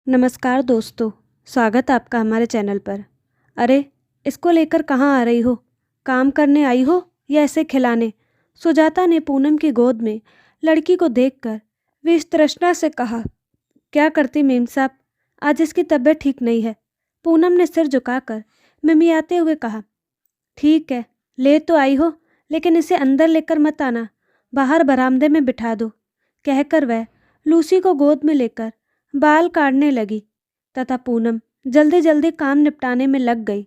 नमस्कार दोस्तों, स्वागत आपका हमारे चैनल पर। अरे, इसको लेकर कहाँ आ रही हो? काम करने आई हो या ऐसे खिलाने? सुजाता ने पूनम की गोद में लड़की को देखकर विस्तृष्णा से कहा। क्या करती मेम साहब, आज इसकी तबीयत ठीक नहीं है। पूनम ने सिर झुकाकर मिमियाते हुए कहा। ठीक है, ले तो आई हो, लेकिन इसे अंदर लेकर मत आना, बाहर बरामदे में बिठा दो, कहकर वह लूसी को गोद में लेकर बाल काटने लगी तथा पूनम जल्दी जल्दी काम निपटाने में लग गई।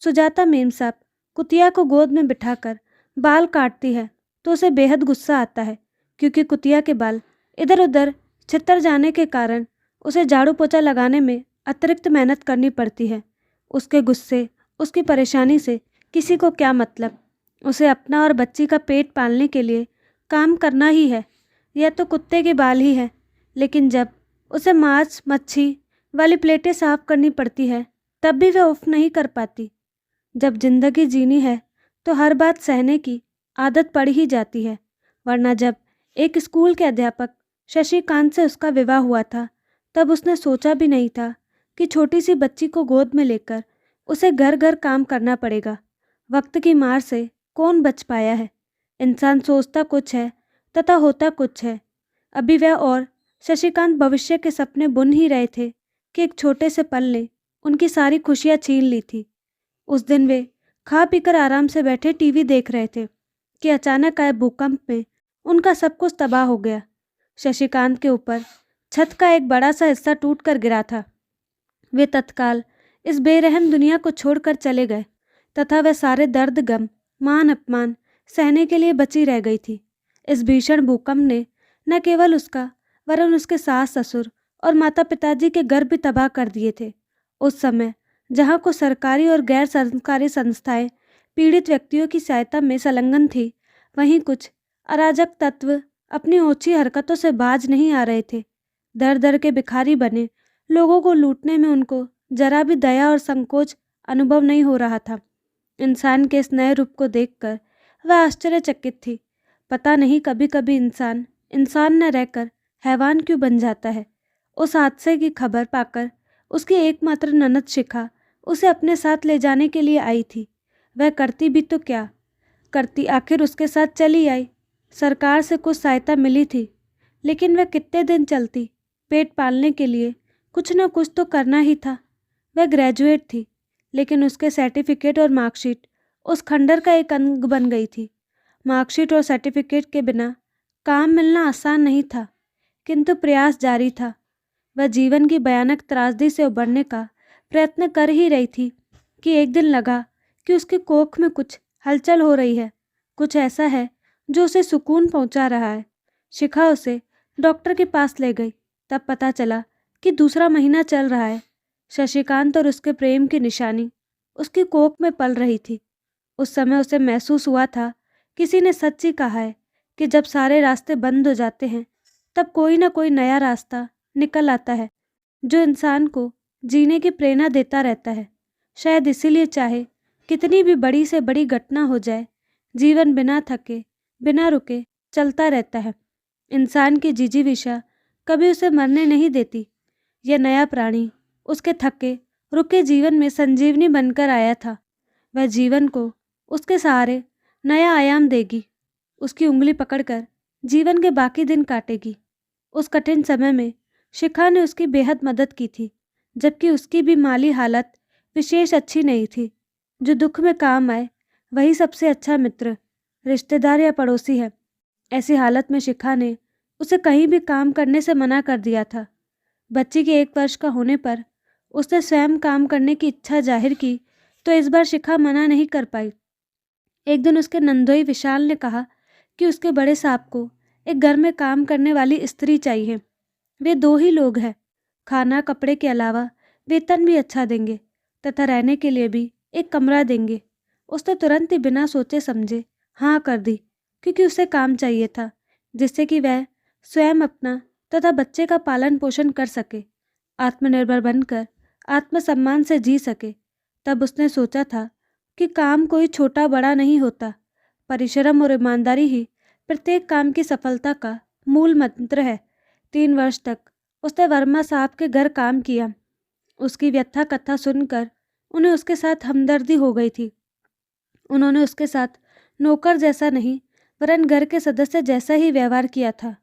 सुजाता मेम साहब कुतिया को गोद में बिठाकर बाल काटती है तो उसे बेहद गुस्सा आता है, क्योंकि कुतिया के बाल इधर उधर छितर जाने के कारण उसे झाड़ू पोछा लगाने में अतिरिक्त मेहनत करनी पड़ती है। उसके गुस्से, उसकी परेशानी से किसी को क्या मतलब? उसे अपना और बच्ची का पेट पालने के लिए काम करना ही है। यह तो कुत्ते के बाल ही है, लेकिन जब उसे मांस मच्छी वाली प्लेटें साफ करनी पड़ती है तब भी वह उफ नहीं कर पाती। जब जिंदगी जीनी है तो हर बात सहने की आदत पड़ ही जाती है, वरना जब एक स्कूल के अध्यापक शशिकांत से उसका विवाह हुआ था तब उसने सोचा भी नहीं था कि छोटी सी बच्ची को गोद में लेकर उसे घर घर काम करना पड़ेगा। वक्त की मार से कौन बच पाया है? इंसान सोचता कुछ है तथा होता कुछ है। अभी वह और शशिकांत भविष्य के सपने बुन ही रहे थे कि एक छोटे से पल ने उनकी सारी खुशियां छीन ली थी। उस दिन वे खा पीकर आराम से बैठे टीवी देख रहे थे कि अचानक आए भूकंप में उनका सब कुछ तबाह हो गया। शशिकांत के ऊपर छत का एक बड़ा सा हिस्सा टूट कर गिरा था। वे तत्काल इस बेरहम दुनिया को छोड़कर चले गए तथा वह सारे दर्द, गम, मान अपमान सहने के लिए बची रह गई थी। इस भीषण भूकंप ने न केवल उसका वरन उसके सास ससुर और माता पिताजी के घर भी तबाह कर दिए थे। उस समय जहाँ को सरकारी और गैर सरकारी संस्थाएं पीड़ित व्यक्तियों की सहायता में संलग्न थी, वहीं कुछ अराजक तत्व अपनी ओछी हरकतों से बाज नहीं आ रहे थे। दर दर के भिखारी बने लोगों को लूटने में उनको जरा भी दया और संकोच अनुभव नहीं हो रहा था। इंसान के इस नए रूप को देखकर वह आश्चर्यचकित थी। पता नहीं कभी कभी इंसान इंसान न रहकर हैवान क्यों बन जाता है। उस हादसे की खबर पाकर उसकी एकमात्र ननद शिखा उसे अपने साथ ले जाने के लिए आई थी। वह करती भी तो क्या करती, आखिर उसके साथ चली आई। सरकार से कुछ सहायता मिली थी, लेकिन वह कितने दिन चलती? पेट पालने के लिए कुछ न कुछ तो करना ही था। वह ग्रेजुएट थी, लेकिन उसके सर्टिफिकेट और मार्कशीट उस खंडर का एक अंग बन गई थी। मार्कशीट और सर्टिफिकेट के बिना काम मिलना आसान नहीं था, किंतु प्रयास जारी था। वह जीवन की भयानक त्रासदी से उबरने का प्रयत्न कर ही रही थी कि एक दिन लगा कि उसकी कोख में कुछ हलचल हो रही है। कुछ ऐसा है जो उसे सुकून पहुंचा रहा है। शिखा उसे डॉक्टर के पास ले गई। तब पता चला कि दूसरा महीना चल रहा है। शशिकांत और उसके प्रेम की निशानी उसकी कोख में पल रही थी। उस समय उसे महसूस हुआ था, किसी ने सच ही कहा है कि जब सारे रास्ते बंद हो जाते हैं तब कोई ना कोई नया रास्ता निकल आता है, जो इंसान को जीने की प्रेरणा देता रहता है। शायद इसीलिए चाहे कितनी भी बड़ी से बड़ी घटना हो जाए, जीवन बिना थके बिना रुके चलता रहता है। इंसान की जिजीविषा कभी उसे मरने नहीं देती। यह नया प्राणी उसके थके रुके जीवन में संजीवनी बनकर आया था। वह जीवन को उसके सहारे नया आयाम देगी, उसकी उंगली पकड़कर जीवन के बाकी दिन काटेगी। उस कठिन समय में शिखा ने उसकी बेहद मदद की थी, जबकि उसकी भी माली हालत विशेष अच्छी नहीं थी। जो दुख में काम आए वही सबसे अच्छा मित्र, रिश्तेदार या पड़ोसी है। ऐसी हालत में शिखा ने उसे कहीं भी काम करने से मना कर दिया था। बच्ची के 1 वर्ष का होने पर उसने स्वयं काम करने की इच्छा जाहिर की, तो इस बार शिखा मना नहीं कर पाई। एक दिन उसके नंदोई विशाल ने कहा कि उसके बड़े साहब को एक घर में काम करने वाली स्त्री चाहिए। वे 2 ही लोग हैं। खाना कपड़े के अलावा वेतन भी अच्छा देंगे तथा रहने के लिए भी एक कमरा देंगे। उसने तुरंत ही बिना सोचे समझे हाँ कर दी, क्योंकि उसे काम चाहिए था जिससे कि वह स्वयं अपना तथा बच्चे का पालन पोषण कर सके, आत्मनिर्भर बनकर आत्मसम्मान से जी सके। तब उसने सोचा था कि काम कोई छोटा बड़ा नहीं होता, परिश्रम और ईमानदारी ही प्रत्येक काम की सफलता का मूल मंत्र है। 3 वर्ष तक उसने वर्मा साहब के घर काम किया। उसकी व्यथा कथा सुनकर उन्हें उसके साथ हमदर्दी हो गई थी। उन्होंने उसके साथ नौकर जैसा नहीं वरन घर के सदस्य जैसा ही व्यवहार किया था।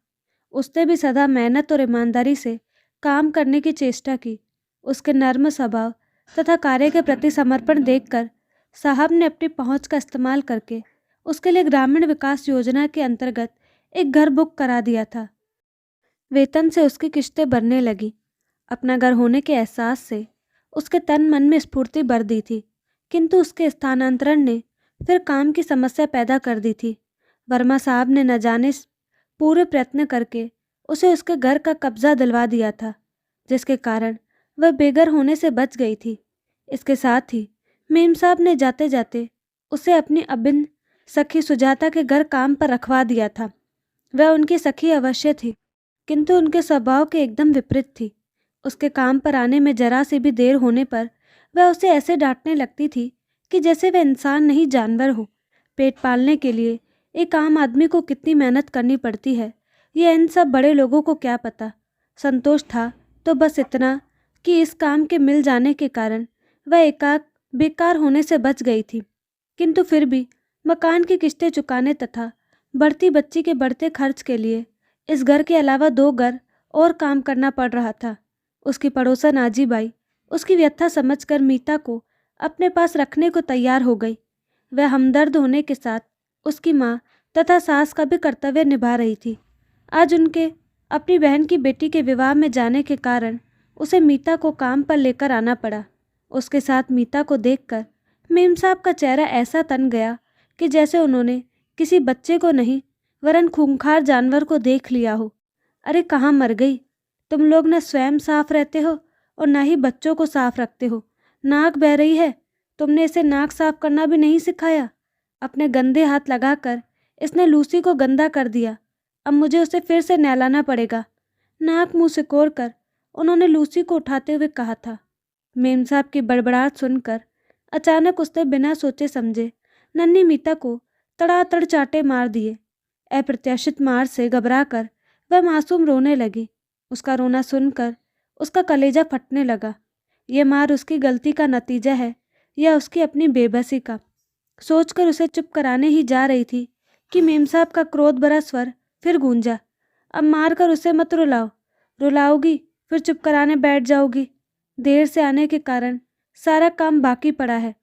उसने भी सदा मेहनत और ईमानदारी से काम करने की चेष्टा की। उसके नर्म स्वभाव तथा कार्य के प्रति समर्पण देखकर साहब ने अपनी पहुंच का इस्तेमाल करके उसके लिए ग्रामीण विकास योजना के अंतर्गत एक घर बुक करा दिया था। वेतन से उसकी किश्तें भरने लगी। अपना घर होने के एहसास से उसके तन मन में स्फूर्ति भर दी थी, किंतु उसके स्थानांतरण ने फिर काम की समस्या पैदा कर दी थी। वर्मा साहब ने न जाने पूरे प्रयत्न करके उसे उसके घर का कब्जा दिलवा दिया था, जिसके कारण वह बेघर होने से बच गई थी। इसके साथ ही मेम साहब ने जाते जाते उसे अपनी अभिन्न सखी सुजाता के घर काम पर रखवा दिया था। वह उनकी सखी अवश्य थी, किंतु उनके स्वभाव के एकदम विपरीत थी। उसके काम पर आने में जरा सी भी देर होने पर वह उसे ऐसे डांटने लगती थी कि जैसे वह इंसान नहीं जानवर हो। पेट पालने के लिए एक आम आदमी को कितनी मेहनत करनी पड़ती है, यह इन सब बड़े लोगों को क्या पता। संतोष था तो बस इतना कि इस काम के मिल जाने के कारण वह एकाक बेकार होने से बच गई थी, किंतु फिर भी मकान की किश्तें चुकाने तथा बढ़ती बच्ची के बढ़ते खर्च के लिए इस घर के अलावा 2 घर और काम करना पड़ रहा था। उसकी पड़ोसन आजी बाई उसकी व्यथा समझकर मीता को अपने पास रखने को तैयार हो गई। वह हमदर्द होने के साथ उसकी माँ तथा सास का भी कर्तव्य निभा रही थी। आज उनके अपनी बहन की बेटी के विवाह में जाने के कारण उसे मीता को काम पर लेकर आना पड़ा। उसके साथ मीता को देखकर मेम साहब का चेहरा ऐसा तन गया कि जैसे उन्होंने किसी बच्चे को नहीं वरन खूंखार जानवर को देख लिया हो। अरे कहाँ मर गई? तुम लोग न स्वयं साफ रहते हो और न ही बच्चों को साफ रखते हो। नाक बह रही है, तुमने इसे नाक साफ करना भी नहीं सिखाया। अपने गंदे हाथ लगाकर इसने लूसी को गंदा कर दिया। अब मुझे उसे फिर से नहलाना पड़ेगा। नाक मुंह सिकोड़ कर उन्होंने लूसी को उठाते हुए कहा था। मेम साहब की बड़बड़ाहट सुनकर अचानक उसने बिना सोचे समझे नन्ही मीता को तड़ातड़ चाटे मार दिए। अप्रत्याशित मार से घबराकर वह मासूम रोने लगी। उसका रोना सुनकर उसका कलेजा फटने लगा। यह मार उसकी गलती का नतीजा है या उसकी अपनी बेबसी का? सोचकर उसे चुप कराने ही जा रही थी कि मेम साहब का क्रोध भरा स्वर फिर गूंजा। अब मार कर उसे मत रुलाओ। रुलाओगी फिर चुप कराने बैठ जाओगी। देर से आने के कारण सारा काम बाकी पड़ा है।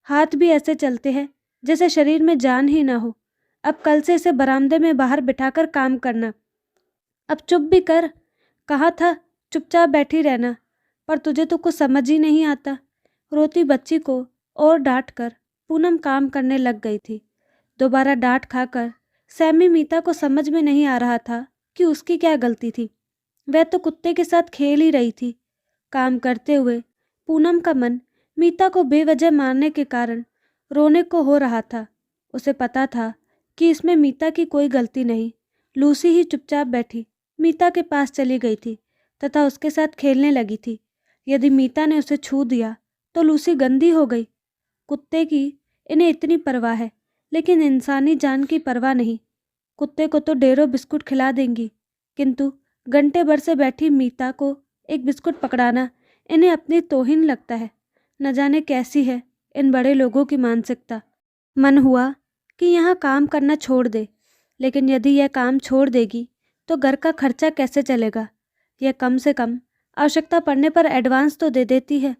हाथ भी ऐसे चलते हैं जैसे शरीर में जान ही ना हो। अब कल से इसे बरामदे में बाहर बिठाकर काम करना। अब चुप भी कर। कहा था चुपचाप बैठी रहना, पर तुझे तो कुछ समझ ही नहीं आता। रोती बच्ची को और डांट कर पूनम काम करने लग गई थी। दोबारा डांट खाकर सैमी मीता को समझ में नहीं आ रहा था कि उसकी क्या गलती थी। वह तो कुत्ते के साथ खेल ही रही थी। काम करते हुए पूनम का मन मीता को बेवजह मारने के कारण रोने को हो रहा था। उसे पता था कि इसमें मीता की कोई गलती नहीं। लूसी ही चुपचाप बैठी मीता के पास चली गई थी तथा उसके साथ खेलने लगी थी। यदि मीता ने उसे छू दिया तो लूसी गंदी हो गई। कुत्ते की इन्हें इतनी परवाह है, लेकिन इंसानी जान की परवाह नहीं। कुत्ते को तो ढेरों बिस्कुट खिला देंगी, किंतु घंटे भर से बैठी मीता को एक बिस्कुट पकड़ाना इन्हें अपनी तौहीन लगता है। न जाने कैसी है इन बड़े लोगों की मानसिकता। मन हुआ कि यहाँ काम करना छोड़ दे, लेकिन यदि यह काम छोड़ देगी तो घर का खर्चा कैसे चलेगा। यह कम से कम आवश्यकता पड़ने पर एडवांस तो दे देती है,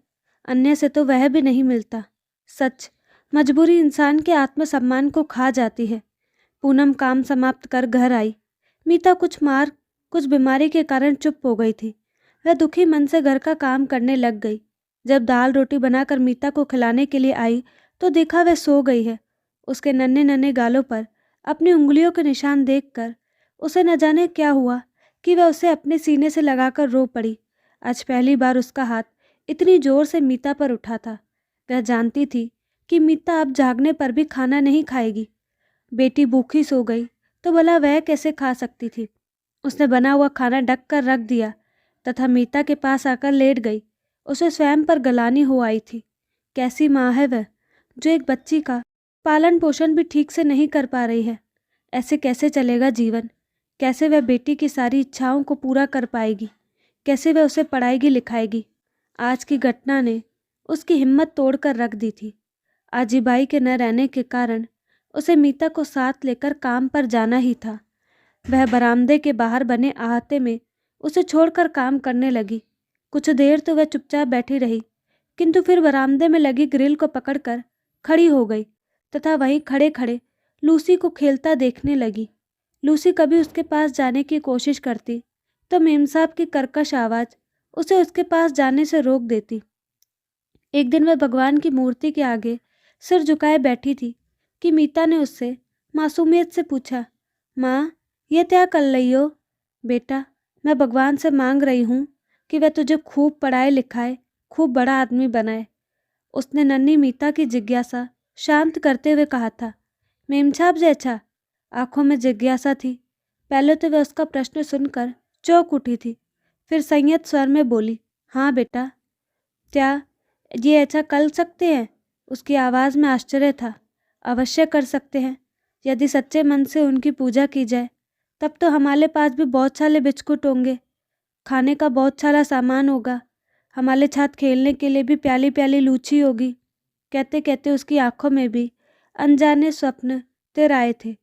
अन्य से तो वह भी नहीं मिलता। सच, मजबूरी इंसान के आत्मसम्मान को खा जाती है। पूनम काम समाप्त कर घर आई। मीता कुछ बीमारी के कारण चुप हो गई थी। वह दुखी मन से घर का काम करने लग गई। जब दाल रोटी बनाकर मीता को खिलाने के लिए आई तो देखा वह सो गई है। उसके नन्हे नन्हे गालों पर अपनी उंगलियों के निशान देखकर उसे न जाने क्या हुआ कि वह उसे अपने सीने से लगाकर रो पड़ी। आज पहली बार उसका हाथ इतनी जोर से मीता पर उठा था। वह जानती थी कि मीता अब जागने पर भी खाना नहीं खाएगी। बेटी भूखी सो गई तो भला वह कैसे खा सकती थी। उसने बना हुआ खाना ढक कर रख दिया तथा मीता के पास आकर लेट गई। उसे स्वयं पर गलानी हो आई थी। कैसी माँ है वह, जो एक बच्ची का पालन पोषण भी ठीक से नहीं कर पा रही है। ऐसे कैसे चलेगा जीवन? कैसे वह बेटी की सारी इच्छाओं को पूरा कर पाएगी? कैसे वह उसे पढ़ाएगी लिखाएगी। आज की घटना ने उसकी हिम्मत तोड़कर रख दी थी। आजीबाई के न रहने के कारण उसे मीता को साथ लेकर काम पर जाना ही था। वह बरामदे के बाहर बने अहाते में उसे छोड़कर काम करने लगी। कुछ देर तो वह चुपचाप बैठी रही, किंतु फिर बरामदे में लगी ग्रिल को पकड़कर खड़ी हो गई तथा वहीं खड़े खड़े लूसी को खेलता देखने लगी। लूसी कभी उसके पास जाने की कोशिश करती तो मेम साहब की कर्कश आवाज़ उसे उसके पास जाने से रोक देती। एक दिन वह भगवान की मूर्ति के आगे सिर झुकाए बैठी थी कि मीता ने उससे मासूमियत से पूछा, माँ, यह क्या कर रही हो? बेटा, मैं भगवान से मांग रही हूँ कि वह तुझे खूब पढ़ाए लिखाए, खूब बड़ा आदमी बनाए। उसने नन्ही मीता की जिज्ञासा शांत करते हुए कहा था। मेम साहब जैसा? आंखों में जिज्ञासा थी। पहले तो वह उसका प्रश्न सुनकर चौंक उठी थी, फिर संयत स्वर में बोली, हाँ बेटा। क्या ये ऐसा कर सकते हैं? उसकी आवाज़ में आश्चर्य था। अवश्य कर सकते हैं, यदि सच्चे मन से उनकी पूजा की जाए। तब तो हमारे पास भी बहुत सारे बिस्कुट होंगे, खाने का बहुत सारा सामान होगा, हमारे साथ खेलने के लिए भी प्याली प्याली लूची होगी। कहते कहते उसकी आंखों में भी अनजाने स्वप्न तिर आए थे।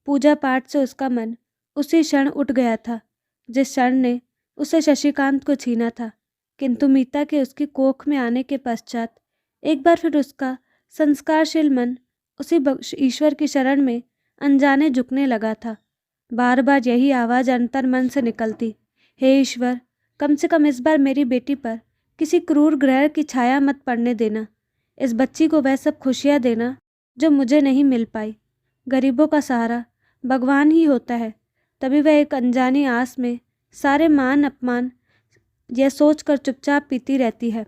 पूजा पाठ से उसका मन उसी क्षण उठ गया था जिस क्षण ने उसे शशिकांत को छीना था। किंतु मीता के उसकी कोख में आने के पश्चात एक बार फिर उसका संस्कारशील मन उसी ईश्वर की शरण में अनजाने झुकने लगा था। बार बार यही आवाज़ अंतर मन से निकलती, हे ईश्वर, कम से कम इस बार मेरी बेटी पर किसी क्रूर ग्रह की छाया मत पड़ने देना। इस बच्ची को वह सब खुशियाँ देना जो मुझे नहीं मिल पाई। गरीबों का सहारा भगवान ही होता है। तभी वह एक अनजानी आस में सारे मान अपमान यह सोचकर चुपचाप पीती रहती है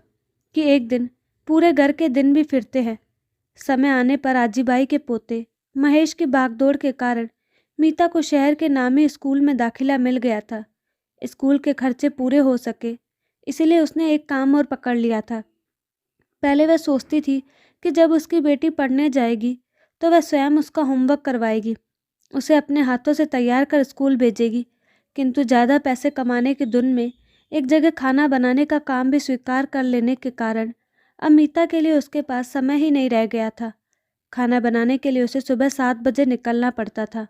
कि एक दिन पूरे घर के दिन भी फिरते हैं। समय आने पर आजीबाई के पोते महेश की भागदौड़ के कारण मीता को शहर के नामी स्कूल में दाखिला मिल गया था। स्कूल के खर्चे पूरे हो सके इसीलिए उसने एक काम और पकड़ लिया था। पहले वह सोचती थी कि जब उसकी बेटी पढ़ने जाएगी तो वह स्वयं उसका होमवर्क करवाएगी, उसे अपने हाथों से तैयार कर स्कूल भेजेगी। किंतु ज़्यादा पैसे कमाने के धुन में एक जगह खाना बनाने का काम भी स्वीकार कर लेने के कारण अब मीता के लिए उसके पास समय ही नहीं रह गया था। खाना बनाने के लिए उसे सुबह 7 बजे निकलना पड़ता था।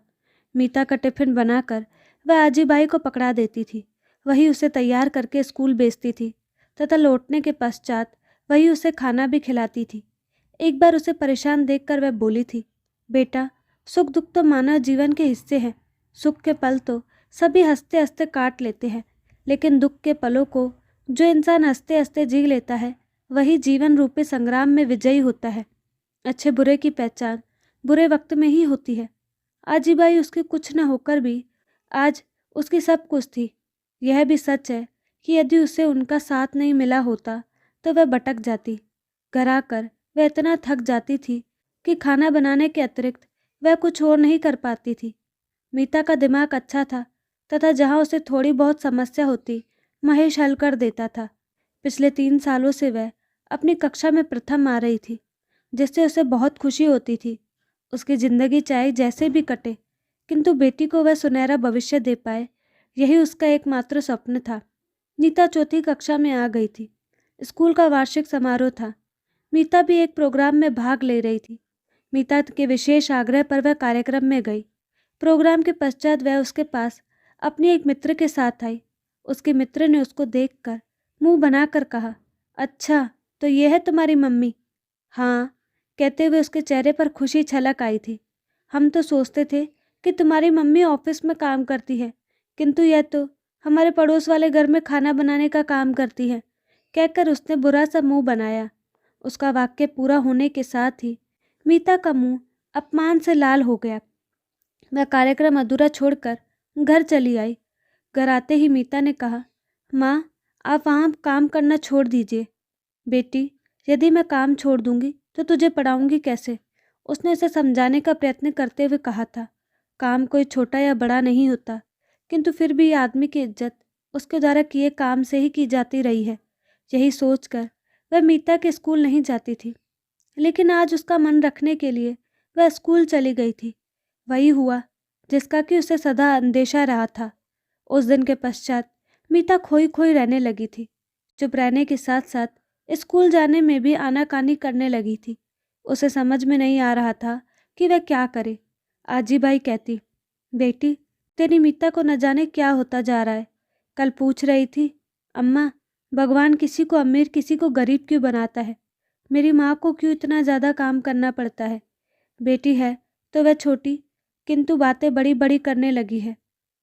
मीता का टिफिन बनाकर वह आजीबाई को पकड़ा देती थी, वही उसे तैयार करके स्कूल भेजती थी तथा लौटने के पश्चात वही उसे खाना भी खिलाती थी। एक बार उसे परेशान देखकर वह बोली थी, बेटा, सुख दुख तो मानव जीवन के हिस्से हैं। सुख के पल तो सभी हंसते हंसते काट लेते हैं, लेकिन दुख के पलों को जो इंसान हंसते हंसते जी लेता है वही जीवन रूपी संग्राम में विजयी होता है। अच्छे बुरे की पहचान बुरे वक्त में ही होती है। आजीबाई उसकी कुछ न होकर भी आज उसकी सब कुछ थी। यह भी सच है कि यदि उसे उनका साथ नहीं मिला होता तो वह भटक जाती। घर आकर वह इतना थक जाती थी कि खाना बनाने के अतिरिक्त वह कुछ और नहीं कर पाती थी। मीता का दिमाग अच्छा था तथा जहाँ उसे थोड़ी बहुत समस्या होती महेश हल कर देता था। पिछले 3 सालों से वह अपनी कक्षा में प्रथम आ रही थी, जिससे उसे बहुत खुशी होती थी। उसकी ज़िंदगी चाहे जैसे भी कटे, किंतु बेटी को वह सुनहरा भविष्य दे पाए, यही उसका एकमात्र स्वप्न था। मीता 4th कक्षा में आ गई थी। स्कूल का वार्षिक समारोह था। मीता भी एक प्रोग्राम में भाग ले रही थी। मीता के विशेष आग्रह पर वह कार्यक्रम में गई। प्रोग्राम के पश्चात वह उसके पास अपनी एक मित्र के साथ आई। उसके मित्र ने उसको देखकर मुंह बनाकर कहा, अच्छा, तो ये है तुम्हारी मम्मी? हाँ, कहते हुए उसके चेहरे पर खुशी छलक आई थी। हम तो सोचते थे कि तुम्हारी मम्मी ऑफिस में काम करती है, किंतु यह तो हमारे पड़ोस वाले घर में खाना बनाने का काम करती है, कहकर उसने बुरा सा मुंह बनाया। उसका वाक्य पूरा होने के साथ ही मीता का मुंह अपमान से लाल हो गया। वह कार्यक्रम अधूरा छोड़कर घर चली आई। घर आते ही मीता ने कहा, माँ, आप वहाँ काम करना छोड़ दीजिए। बेटी, यदि मैं काम छोड़ दूंगी तो तुझे पढ़ाऊंगी कैसे? उसने उसे समझाने का प्रयत्न करते हुए कहा था। काम कोई छोटा या बड़ा नहीं होता, किंतु फिर भी आदमी की इज्जत उसके द्वारा किए काम से ही की जाती रही है। यही सोचकर वह मीता के स्कूल नहीं जाती थी, लेकिन आज उसका मन रखने के लिए वह स्कूल चली गई थी। वही हुआ जिसका कि उसे सदा अंदेशा रहा था। उस दिन के पश्चात मीता खोई खोई रहने लगी थी। चुप रहने के साथ साथ स्कूल जाने में भी आनाकानी करने लगी थी। उसे समझ में नहीं आ रहा था कि वह क्या करे। आजी बाई कहती, बेटी तेरी मीता को न जाने क्या होता जा रहा है। कल पूछ रही थी, अम्मा भगवान किसी को अमीर किसी को गरीब क्यों बनाता है? मेरी माँ को क्यों इतना ज़्यादा काम करना पड़ता है? बेटी है तो वह छोटी, किंतु बातें बड़ी बड़ी करने लगी है।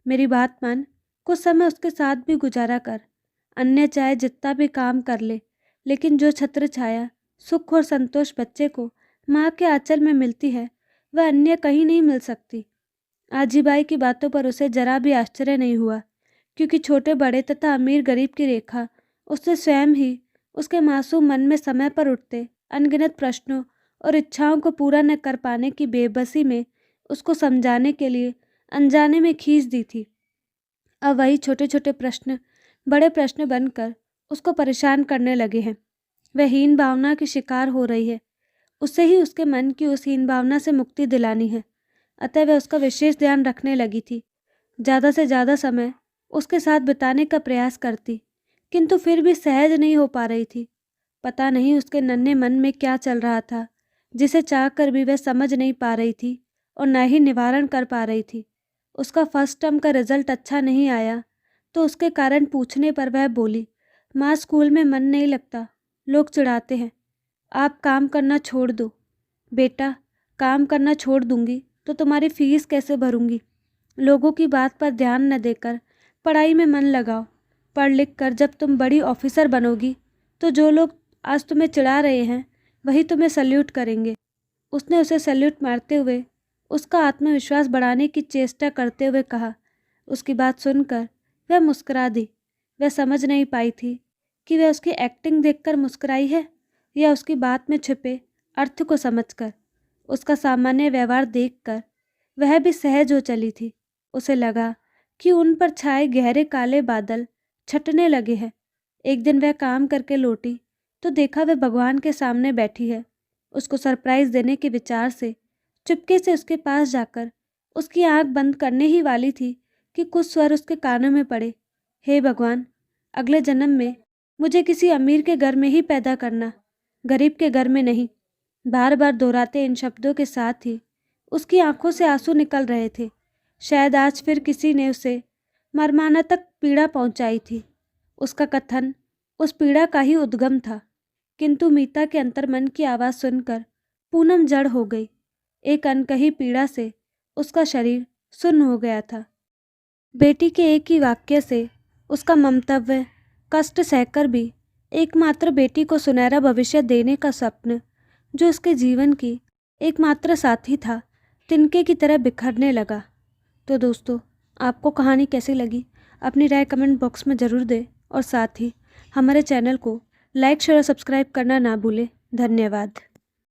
मेरी बात मान, कुछ समय उसके साथ भी गुजारा कर। अन्य चाहे जितना भी काम कर ले, लेकिन जो छत्र छाया सुख और संतोष बच्चे को माँ के आंचल में मिलती है, वह अन्य कहीं नहीं मिल सकती। आजीबाई की बातों पर उसे जरा भी आश्चर्य नहीं हुआ, क्योंकि छोटे बड़े तथा अमीर गरीब की रेखा उससे स्वयं ही उसके मासूम मन में समय पर उठते अनगिनत प्रश्नों और इच्छाओं को पूरा न कर पाने की बेबसी में उसको समझाने के लिए अनजाने में खींच दी थी। अब वही छोटे छोटे प्रश्न बड़े प्रश्न बनकर उसको परेशान करने लगे हैं। वह हीन भावना की शिकार हो रही है। उससे ही उसके मन की उस हीन भावना से मुक्ति दिलानी है। अतः वह उसका विशेष ध्यान रखने लगी थी। ज़्यादा से ज़्यादा समय उसके साथ बिताने का प्रयास करती, किंतु फिर भी सहज नहीं हो पा रही थी। पता नहीं उसके नन्हे मन में क्या चल रहा था, जिसे चाह कर भी वह समझ नहीं पा रही थी और न ही निवारण कर पा रही थी। उसका फर्स्ट टर्म का रिजल्ट अच्छा नहीं आया तो उसके कारण पूछने पर वह बोली, माँ स्कूल में मन नहीं लगता, लोग चिढ़ाते हैं, आप काम करना छोड़ दो। बेटा काम करना छोड़ दूंगी तो तुम्हारी फीस कैसे भरूंगी? लोगों की बात पर ध्यान न देकर पढ़ाई में मन लगाओ। पढ़ लिख कर जब तुम बड़ी ऑफिसर बनोगी तो जो लोग आज तुम्हें चिढ़ा रहे हैं वही तुम्हें सल्यूट करेंगे। उसने उसे सल्यूट मारते हुए उसका आत्मविश्वास बढ़ाने की चेष्टा करते हुए कहा। उसकी बात सुनकर वह मुस्कुरा दी। वह समझ नहीं पाई थी कि वह उसकी एक्टिंग देखकर मुस्कुराई है या उसकी बात में छिपे अर्थ को समझकर। उसका सामान्य व्यवहार देखकर वह भी सहज हो चली थी। उसे लगा कि उन पर छाए गहरे काले बादल छटने लगे हैं। एक दिन वह काम करके लौटी तो देखा वह भगवान के सामने बैठी है। उसको सरप्राइज देने के विचार से चुपके से उसके पास जाकर उसकी आंख बंद करने ही वाली थी कि कुछ स्वर उसके कानों में पड़े। हे भगवान, अगले जन्म में मुझे किसी अमीर के घर में ही पैदा करना, गरीब के घर में नहीं। बार बार दोहराते इन शब्दों के साथ ही उसकी आंखों से आंसू निकल रहे थे। शायद आज फिर किसी ने उसे मर्मान्तिक पीड़ा पहुंचाई थी। उसका कथन उस पीड़ा का ही उद्गम था। किंतु मीता के अंतर्मन की आवाज़ सुनकर पूनम जड़ हो गई। एक अनकही पीड़ा से उसका शरीर सुन्न हो गया था। बेटी के एक ही वाक्य से उसका ममतव्य कष्ट सहकर भी एकमात्र बेटी को सुनहरा भविष्य देने का स्वप्न, जो उसके जीवन की एकमात्र साथी था, तिनके की तरह बिखरने लगा। तो दोस्तों, आपको कहानी कैसी लगी अपनी राय कमेंट बॉक्स में ज़रूर दें और साथ ही हमारे चैनल को लाइक शेयर और सब्सक्राइब करना ना भूलें। धन्यवाद।